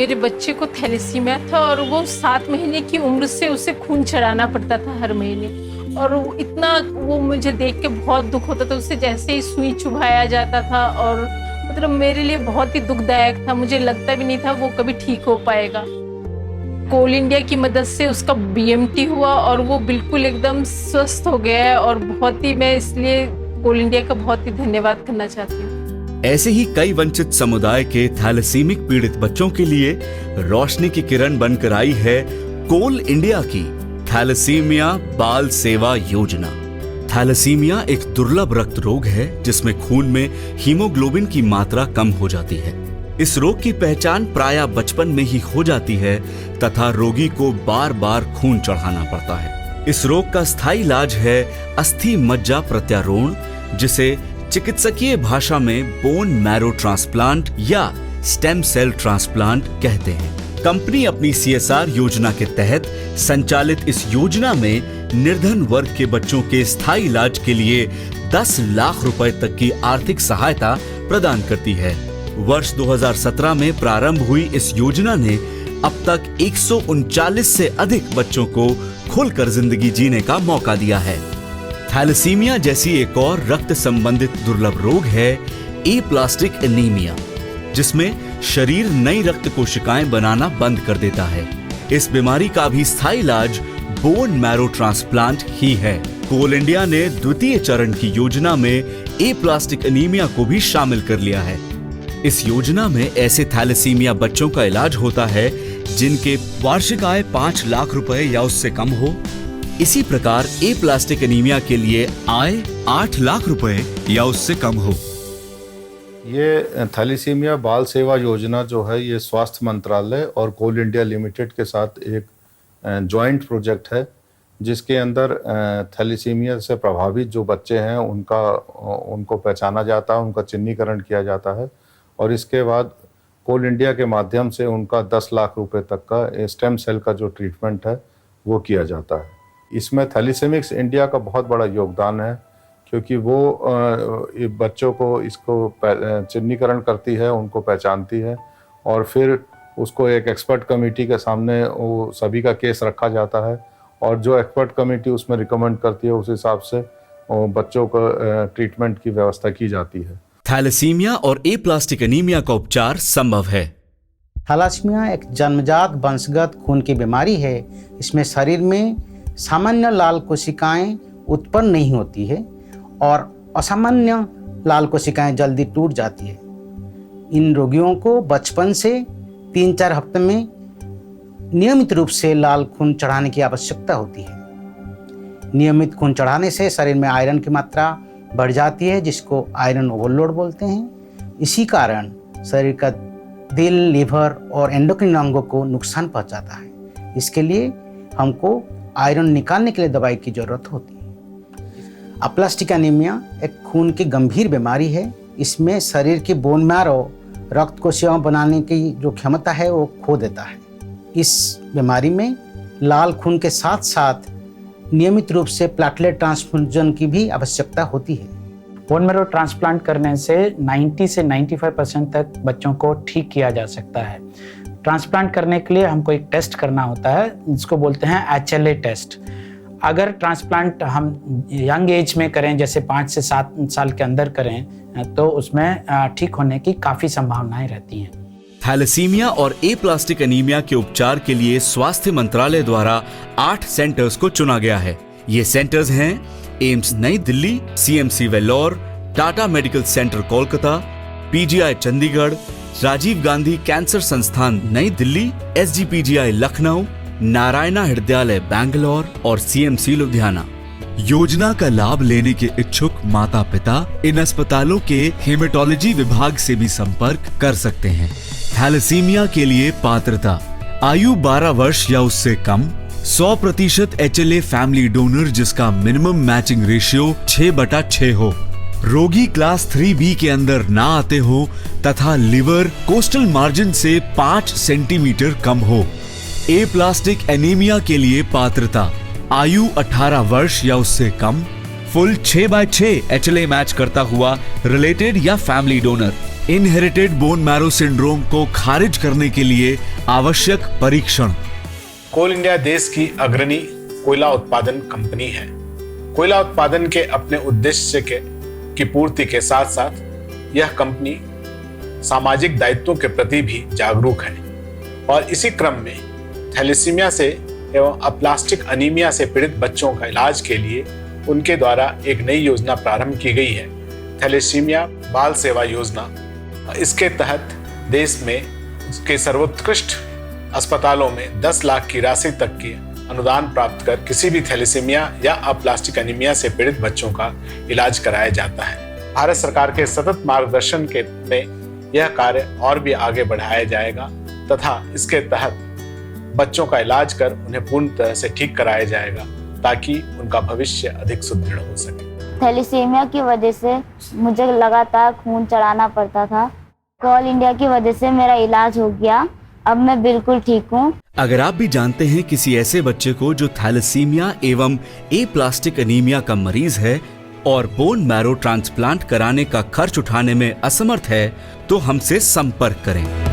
मेरे बच्चे को थैलेसीमिया था और वो 7 महीने की उम्र से उसे खून चढ़ाना पड़ता था हर महीने। और इतना वो मुझे देख के बहुत दुख होता था, उसे जैसे ही सुई चुभाया जाता था और मतलब मेरे लिए बहुत ही दुखदायक था। मुझे लगता भी नहीं था वो कभी ठीक हो पाएगा। कोल इंडिया की मदद से उसका बीएमटी हुआ और वो बिल्कुल एकदम स्वस्थ हो गया है और बहुत ही मैं इसलिए कोल इंडिया का बहुत ही धन्यवाद करना चाहती हूँ। ऐसे ही कई वंचित समुदाय के थैलेसीमिक पीड़ित बच्चों के लिए रोशनी की किरण बनकर आई है कोल इंडिया की थैलेसीमिया बाल सेवा योजना। थैलेसीमिया एक दुर्लभ रक्त रोग है जिसमें खून में हीमोग्लोबिन की मात्रा कम हो जाती है। इस रोग की पहचान प्रायः बचपन में ही हो जाती है तथा रोगी को बार बार खून चढ़ाना पड़ता है। इस रोग का स्थायी इलाज है अस्थि मज्जा प्रत्यारोपण, जिसे चिकित्सकीय भाषा में बोन मैरो ट्रांसप्लांट या स्टेम सेल ट्रांसप्लांट कहते हैं। कंपनी अपनी CSR योजना के तहत संचालित इस योजना में निर्धन वर्ग के बच्चों के स्थायी इलाज के लिए 10 लाख रुपए तक की आर्थिक सहायता प्रदान करती है। वर्ष 2017 में प्रारंभ हुई इस योजना ने अब तक 139 से अधिक बच्चों को खुलकर जिंदगी जीने का मौका दिया है। थैलेसीमिया जैसी एक और रक्त संबंधित दुर्लभ रोग है एप्लास्टिक एनीमिया, जिसमें शरीर नई रक्त कोशिकाएं बनाना बंद कर देता है। इस बीमारी का भी स्थायी इलाज बोन मैरो ट्रांसप्लांट ही है। कोल इंडिया ने द्वितीय चरण की योजना में एप्लास्टिक एनीमिया को भी शामिल कर लिया है। इस योजना में ऐसे थैलेसीमिया बच्चों का इलाज होता है जिनके वार्षिक आय 5 लाख रुपए या उससे कम हो। इसी प्रकार एप्लास्टिक एनीमिया के लिए आय 8 लाख रुपए या उससे कम हो। ये थैलेसीमिया बाल सेवा योजना जो है ये स्वास्थ्य मंत्रालय और कोल इंडिया लिमिटेड के साथ एक जॉइंट प्रोजेक्ट है, जिसके अंदर थैलेसीमिया से प्रभावित जो बच्चे हैं उनको पहचाना जाता है, उनका चिन्हीकरण किया जाता है और इसके बाद कोल इंडिया के माध्यम से उनका 10 लाख रुपए तक का स्टेम सेल का जो ट्रीटमेंट है वो किया जाता है। इसमें थैलेसेमिक्स इंडिया का बहुत बड़ा योगदान है, क्योंकि वो बच्चों को इसको चिन्हीकरण करती है, उनको पहचानती है और फिर उसको एक एक्सपर्ट कमेटी के सामने वो सभी का केस रखा जाता है और जो एक्सपर्ट कमेटी उसमें रिकमेंड करती है उस हिसाब से बच्चों को ट्रीटमेंट की व्यवस्था की जाती है। थैलेसीमिया और एप्लास्टिक एनीमिया का उपचार संभव है। थैलेसीमिया एक जन्मजात वंशगत खून की बीमारी है। इसमें शरीर में सामान्य लाल कोशिकाएं उत्पन्न नहीं होती है और असामान्य लाल कोशिकाएं जल्दी टूट जाती है। इन रोगियों को बचपन से 3-4 हफ्ते में नियमित रूप से लाल खून चढ़ाने की आवश्यकता होती है। नियमित खून चढ़ाने से शरीर में आयरन की मात्रा बढ़ जाती है, जिसको आयरन ओवरलोड बोलते हैं। इसी कारण शरीर का दिल, लिवर और एंडोक्राइन अंगों को नुकसान पहुंचाता है। इसके लिए हमको आयरन निकालने के लिए दवाई की जरूरत होती है। एप्लास्टिक एनीमिया एक खून की गंभीर बीमारी है। इसमें शरीर की बोन मैरो रक्त कोशिकाएं बनाने की जो क्षमता है वो खो देता है। इस बीमारी में लाल खून के साथ साथ नियमित रूप से प्लेटलेट ट्रांसफ्यूजन की भी आवश्यकता होती है। बोन मैरो ट्रांसप्लांट करने से 90 से 95% तक बच्चों को ठीक किया जा सकता है। ट्रांसप्लांट करने के लिए हमको एक टेस्ट करना होता है, जिसको बोलते हैं HLA टेस्ट। अगर ट्रांसप्लांट हम यंग एज में करें, जैसे 5 से 7 साल के अंदर करें, तो उसमें ठीक होने की काफ़ी संभावनाएं रहती हैं। थैलेसीमिया और एप्लास्टिक एनीमिया के उपचार के लिए स्वास्थ्य मंत्रालय द्वारा 8 सेंटर्स को चुना गया है। ये सेंटर्स हैं AIIMS New Delhi, CMC Vellore, Tata medical centre Kolkata, PGI Chandigarh, Rajiv Gandhi cancer संस्थान नई दिल्ली, SGPGI लखनऊ, नारायणा हृदयालय बैंगलोर और CMC लुधियाना। योजना का लाभ लेने के इच्छुक माता पिता इन अस्पतालों के हेमेटोलॉजी विभाग से भी संपर्क कर सकते हैं। थैलेसीमिया के लिए पात्रता: आयु 12 वर्ष या उससे कम, 100% HLA फैमिली डोनर जिसका मिनिमम मैचिंग रेशियो 6/6 हो, रोगी क्लास 3B के अंदर ना आते हो तथा लिवर कोस्टल मार्जिन से 5 सेंटीमीटर कम हो। एप्लास्टिक एनीमिया के लिए पात्रता: आयु 18 वर्ष या उससे कम, फुल 6/6 HLA मैच करता हुआ रिलेटेड या family donor, inherited bone marrow syndrome को खारिज करने के लिए आवश्यक परीक्षण। कोल इंडिया देश की अग्रणी कोयला उत्पादन कंपनी है। कोयला उत्पादन के अपने उद्देश्य की पूर्ति के साथ साथ यह कंपनी सामाजिक दायित्वों के प्रति भी जागरूक है और इसी क्रम में थैलेसीमिया से एवं अप्लास्टिक अनीमिया से पीड़ित बच्चों का इलाज के लिए उनके द्वारा एक नई योजना प्रारंभ की गई है, थैलेसीमिया बाल सेवा योजना। इसके तहत देश में उसके सर्वोत्कृष्ट अस्पतालों में 10 लाख की राशि तक की अनुदान प्राप्त कर किसी भी थैलेसीमिया या अप्लास्टिक अनीमिया से पीड़ित बच्चों का इलाज कराया जाता है। भारत सरकार के सतत मार्गदर्शन में यह कार्य और भी आगे बढ़ाया जाएगा तथा इसके तहत बच्चों का इलाज कर उन्हें पूर्ण तरह से ठीक कराया जाएगा ताकि उनका भविष्य अधिक सुदृढ़ हो सके। थैलेसीमिया की वजह से मुझे लगातार खून चढ़ाना पड़ता था। कोल इंडिया की वजह से मेरा इलाज हो गया, अब मैं बिल्कुल ठीक हूँ। अगर आप भी जानते हैं किसी ऐसे बच्चे को जो थैलेसीमिया एवं एप्लास्टिक अनीमिया का मरीज है और बोन मैरो ट्रांसप्लांट कराने का खर्च उठाने में असमर्थ है, तो हमसे संपर्क करें।